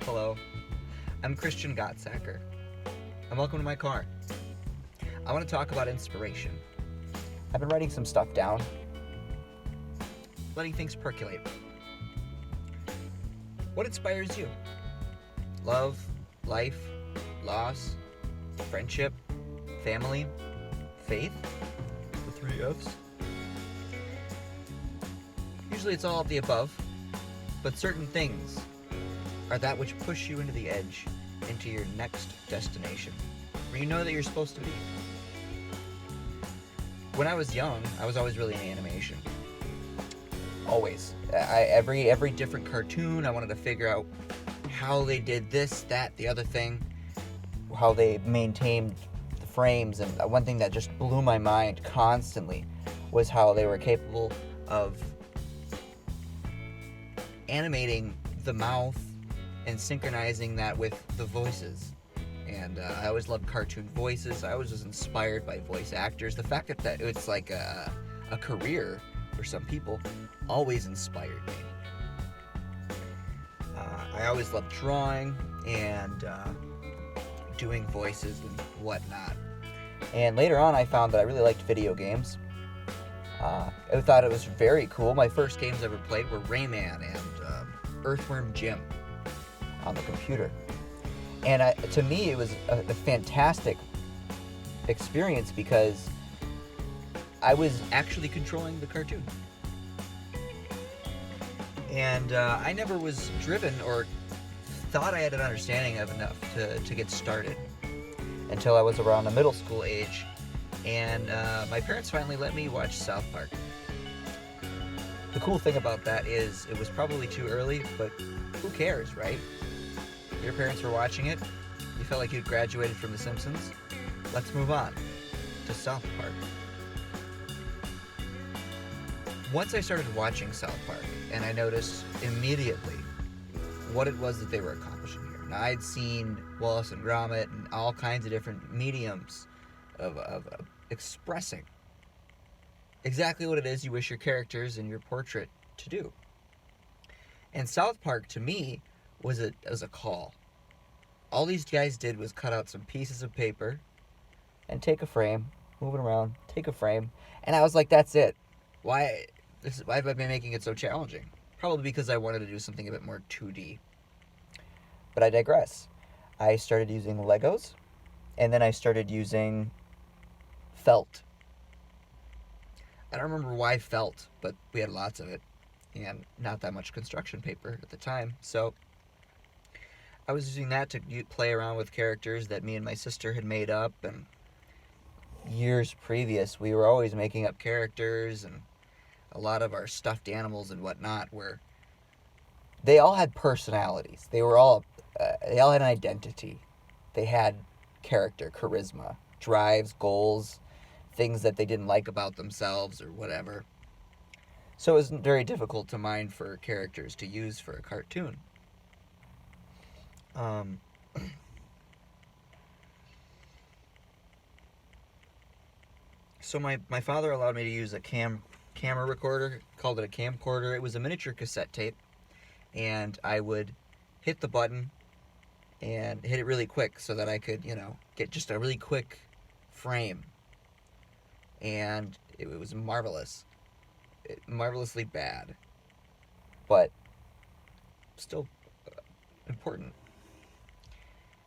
Hello, I'm Christian Gottsacker, and welcome to my car. I want to talk about inspiration. I've been writing some stuff down, letting things percolate. What inspires you? Love, life, loss, friendship, family, faith, the 3 F's. Usually it's all of the above, but certain things are that which push you into the edge, into your next destination, where you know that you're supposed to be. When I was young, I was always really into animation. Always. Every different cartoon, I wanted to figure out how they did this, that, the other thing, how they maintained the frames. And one thing that just blew my mind constantly was how they were capable of animating the mouth and synchronizing that with the voices. And I always loved cartoon voices. I was just inspired by voice actors. The fact that it's like a career for some people always inspired me. I always loved drawing and doing voices and whatnot. And later on, I found that I really liked video games. I thought it was very cool. My first games I ever played were Rayman and Earthworm Jim on the computer. And to me, it was a fantastic experience because I was actually controlling the cartoon. And I never was driven or thought I had an understanding of enough to get started until I was around the middle school age. And my parents finally let me watch South Park. The cool thing about that is it was probably too early, but who cares, right? Your parents were watching it. You felt like you'd graduated from The Simpsons. Let's move on to South Park. Once I started watching South Park, and I noticed immediately what it was that they were accomplishing here. Now, I'd seen Wallace and Gromit and all kinds of different mediums of expressing exactly what it is you wish your characters in your portrait to do. And South Park, to me, was a call. All these guys did was cut out some pieces of paper and take a frame, move it around, take a frame, and I was like, that's it. Why have I been making it so challenging? Probably because I wanted to do something a bit more 2D. But I digress. I started using Legos, and then I started using felt. I don't remember why felt, but we had lots of it, and not that much construction paper at the time, so I was using that to play around with characters that me and my sister had made up, and years previous, we were always making up characters, and a lot of our stuffed animals and whatnot were, they all had personalities. They all had an identity. They had character, charisma, drives, goals, things that they didn't like about themselves or whatever. So it was very difficult to mine for characters to use for a cartoon. So my father allowed me to use a camera recorder, called it a camcorder. It was a miniature cassette tape, and I would hit the button and hit it really quick so that I could, get just a really quick frame. And it was marvelous. Marvelously bad, but still important.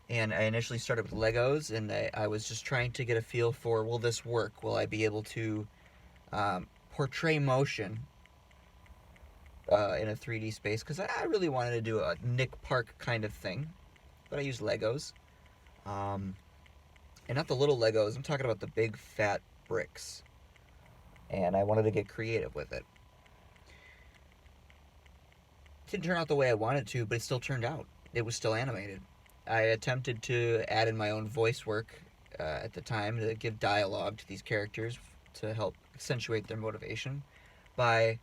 And I initially started with Legos, and I was just trying to get a feel for, will this work? Will I be able to portray motion in a 3D space? Because I really wanted to do a Nick Park kind of thing, but I used Legos. And not the little Legos, I'm talking about the big fat bricks. And I wanted to get creative with it. It didn't turn out the way I wanted to, but it still turned out. It was still animated. I attempted to add in my own voice work at the time to give dialogue to these characters to help accentuate their motivation by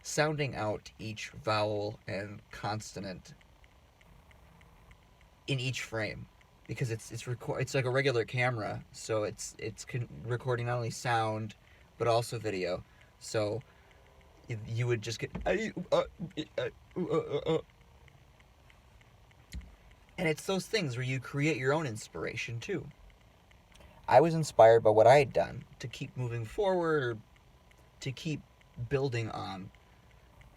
sounding out each vowel and consonant in each frame, because it's like a regular camera, so it's recording not only sound but also video. So you would just get And it's those things where you create your own inspiration too. I was inspired by what I had done to keep moving forward or to keep building on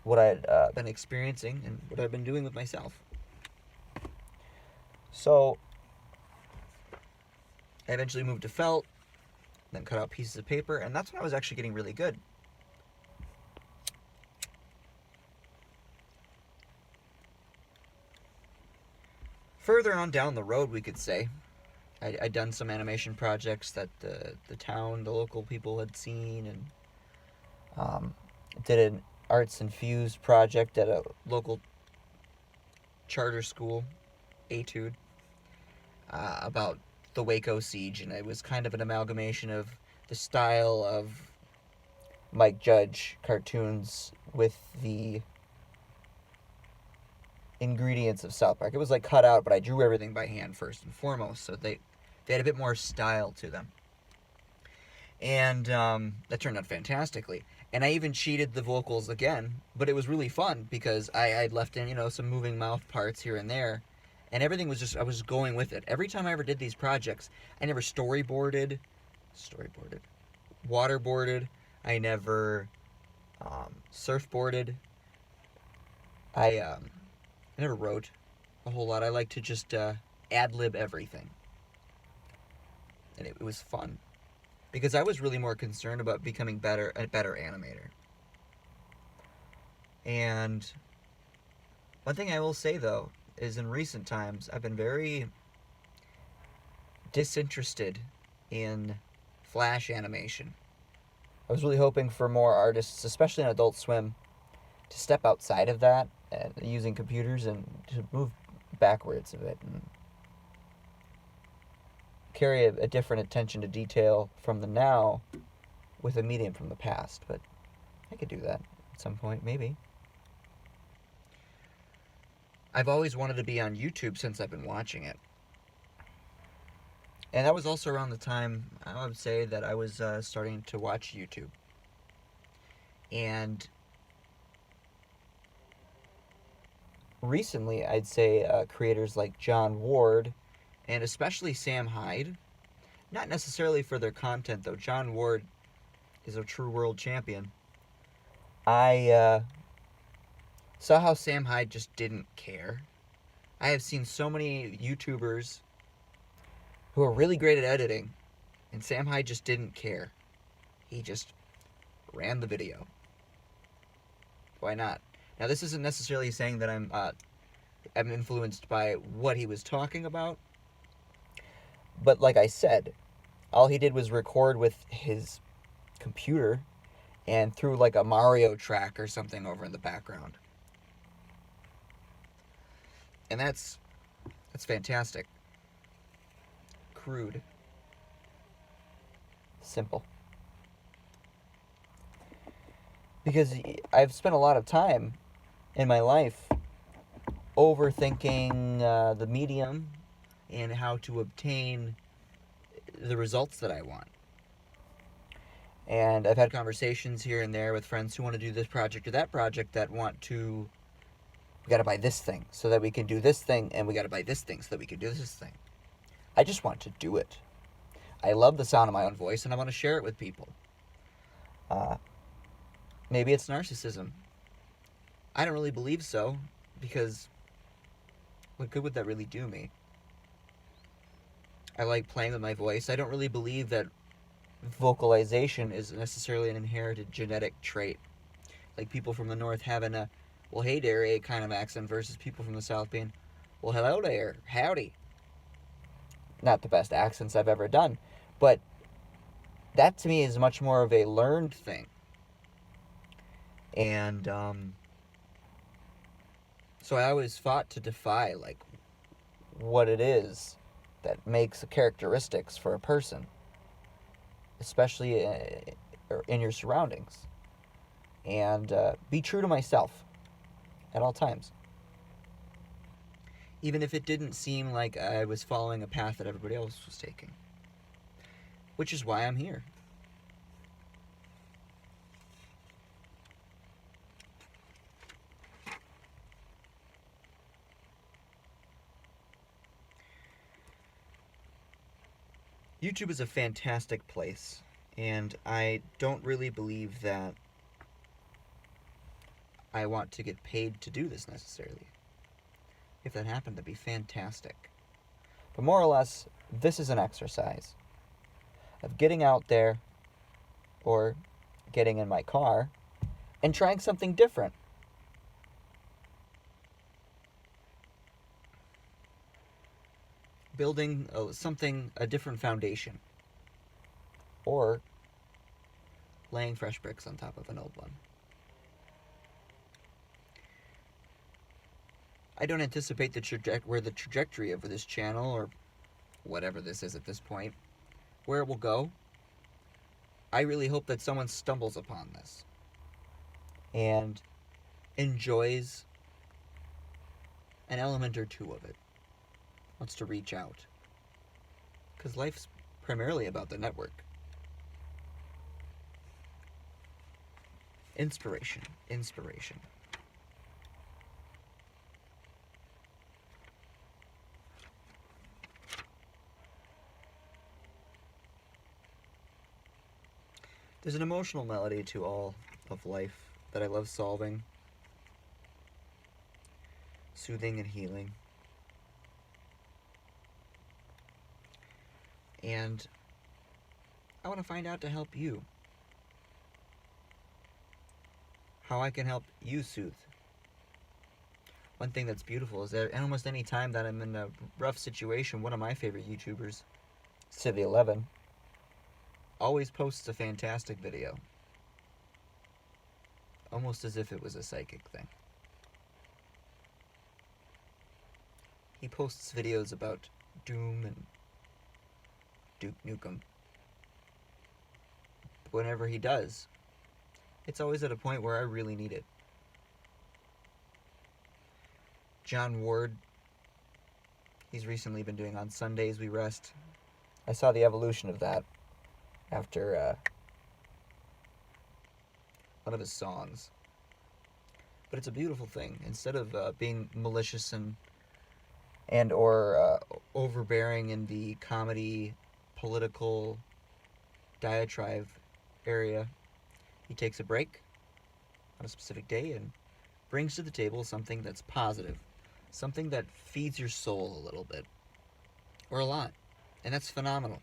what I had been experiencing and what I've been doing with myself. So I eventually moved to felt, then cut out pieces of paper, and that's when I was actually getting really good. Further on down the road, we could say, I'd done some animation projects that the town, the local people had seen, and did an arts infused project at a local charter school, Etude, about the Waco siege, and it was kind of an amalgamation of the style of Mike Judge cartoons with the ingredients of South Park. It was like cut out, but I drew everything by hand first and foremost, so they had a bit more style to them. And that turned out fantastically. And I even cheated the vocals again, but it was really fun because I'd left in, some moving mouth parts here and there. And everything was I was going with it. Every time I ever did these projects, I never storyboarded, waterboarded, I never surfboarded. I never wrote a whole lot. I like to just ad-lib everything. And it was fun. Because I was really more concerned about becoming a better animator. And one thing I will say, though, is in recent times, I've been very disinterested in Flash animation. I was really hoping for more artists, especially in Adult Swim, to step outside of that and using computers and to move backwards a bit and carry a different attention to detail from the now with a medium from the past. But I could do that at some point, maybe. I've always wanted to be on YouTube since I've been watching it. And that was also around the time, I would say, that I was starting to watch YouTube. And recently, I'd say creators like John Ward and especially Sam Hyde, not necessarily for their content, though. John Ward is a true world champion. I saw how Sam Hyde just didn't care. I have seen so many YouTubers who are really great at editing, and Sam Hyde just didn't care. He just ran the video. Why not? Now, this isn't necessarily saying that I'm influenced by what he was talking about, but like I said, all he did was record with his computer and threw like a Mario track or something over in the background. And that's fantastic. Crude. Simple. Because I've spent a lot of time in my life overthinking the medium and how to obtain the results that I want. And I've had conversations here and there with friends who want to do this project or that project that want to, we got to buy this thing so that we can do this thing, and we got to buy this thing so that we can do this thing. I just want to do it. I love the sound of my own voice, and I want to share it with people. Maybe it's narcissism. I don't really believe so, because what good would that really do me? I like playing with my voice. I don't really believe that vocalization is necessarily an inherited genetic trait. Like people from the north having a, well, hey there, a kind of accent versus people from the south being, well, hello there, howdy. Not the best accents I've ever done, but that to me is much more of a learned thing. And so I always fought to defy like what it is that makes the characteristics for a person, especially in your surroundings, and be true to myself at all times. Even if it didn't seem like I was following a path that everybody else was taking. Which is why I'm here. YouTube is a fantastic place, and I don't really believe that I want to get paid to do this necessarily. If that happened, that'd be fantastic. But more or less, this is an exercise of getting out there or getting in my car and trying something different. Building a different foundation. Or laying fresh bricks on top of an old one. I don't anticipate where the trajectory of this channel, or whatever this is at this point, where it will go. I really hope that someone stumbles upon this and enjoys an element or two of it, wants to reach out. Because life's primarily about the network. Inspiration. There's an emotional melody to all of life that I love solving, soothing and healing. And I want to find out to help you. How I can help you soothe. One thing that's beautiful is that almost any time that I'm in a rough situation, one of my favorite YouTubers, Civvy11, always posts a fantastic video. Almost as if it was a psychic thing. He posts videos about Doom and Duke Nukem. Whenever he does, it's always at a point where I really need it. John Ward, he's recently been doing On Sundays We Rest. I saw the evolution of that after one of his songs. But it's a beautiful thing. Instead of being malicious and or overbearing in the comedy, political diatribe area, he takes a break on a specific day and brings to the table something that's positive, something that feeds your soul a little bit, or a lot, and that's phenomenal.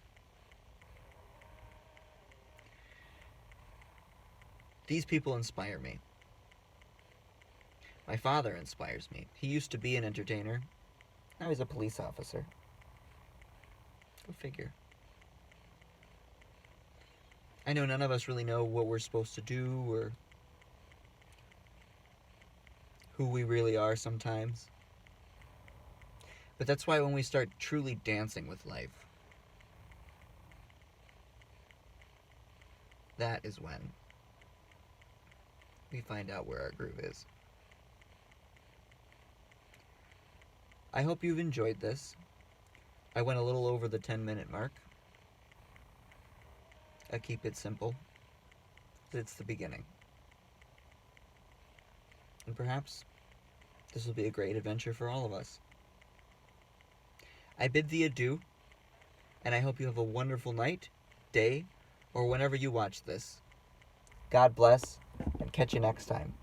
These people inspire me. My father inspires me. He used to be an entertainer. Now he's a police officer. Go figure. I know none of us really know what we're supposed to do or who we really are sometimes. But that's why when we start truly dancing with life, that is when we find out where our groove is. I hope you've enjoyed this. I went a little over the 10-minute mark. I keep it simple. It's the beginning. And perhaps this will be a great adventure for all of us. I bid thee adieu, and I hope you have a wonderful night, day, or whenever you watch this. God bless, and catch you next time.